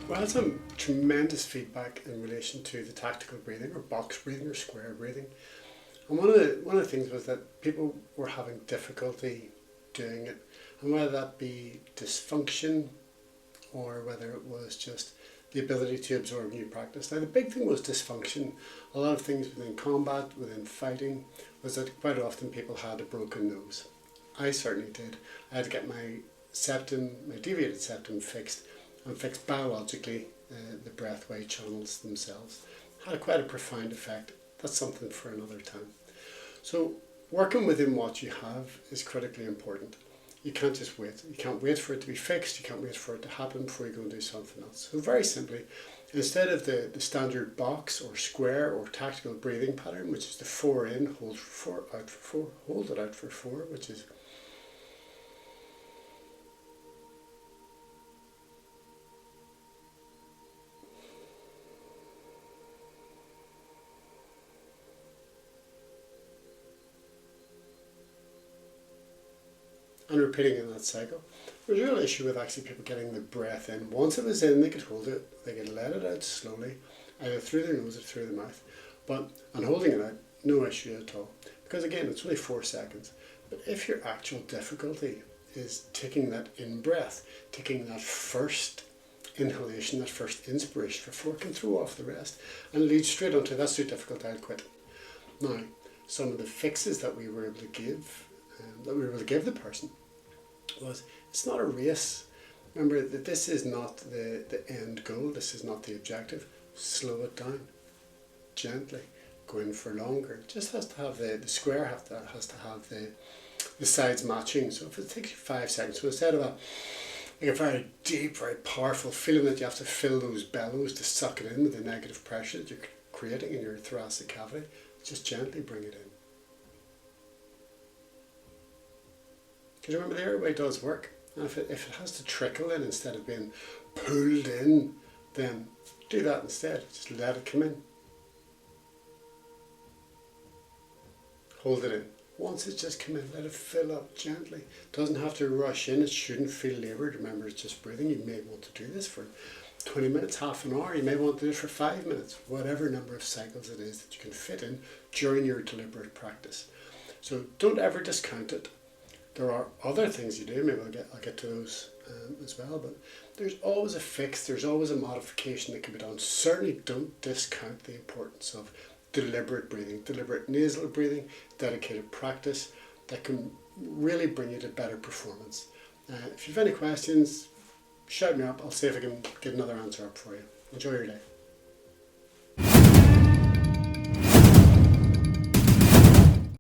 Well, I had some tremendous feedback in relation to the tactical breathing or box breathing or square breathing. And one of the things was that people were having difficulty doing it. And whether that be dysfunction or whether it was just the ability to absorb new practice. Now the big thing was dysfunction. A lot of things within combat, within fighting, was that quite often people had a broken nose. I certainly did. I had to get my septum, my deviated septum fixed and fixed biologically the breathway channels themselves. Had quite a profound effect. That's something for another time. So working within what you have is critically important. You can't just wait. You can't wait for it to be fixed. You can't wait for it to happen before you go and do something else. So very simply, instead of the standard box or square or tactical breathing pattern, which is the 4 in, hold for 4, out for 4, hold it out for 4, which is and repeating in that cycle. There's a real issue with actually people getting the breath in. Once it was in, they could hold it, they could let it out slowly, either through their nose or through the mouth. And holding it out, no issue at all. Because again, it's only 4 seconds. But if your actual difficulty is taking that in breath, taking that first inhalation, that first inspiration for 4, can throw off the rest and lead straight onto that's too difficult, I'll quit. Now, some of the fixes that we were able to give the person was, it's not a race. Remember that this is not the end goal, this is not the objective. Slow it down, gently, go in for longer. It just has to have the square has to have the sides matching. So if it takes you 5 seconds, so instead of a very deep, very powerful feeling that you have to fill those bellows to suck it in with the negative pressure that you're creating in your thoracic cavity, just gently bring it in. Because remember, the airway does work. And if it has to trickle in instead of being pulled in, then do that instead. Just let it come in. Hold it in. Once it's just come in, let it fill up gently. It doesn't have to rush in. It shouldn't feel laboured. Remember, it's just breathing. You may want to do this for 20 minutes, half an hour. You may want to do it for 5 minutes. Whatever number of cycles it is that you can fit in during your deliberate practice. So don't ever discount it. There are other things you do, maybe I'll get to those as well, but there's always a fix, there's always a modification that can be done. Certainly don't discount the importance of deliberate breathing, deliberate nasal breathing, dedicated practice that can really bring you to better performance. If you have any questions, shout me up, I'll see if I can get another answer up for you. Enjoy your day.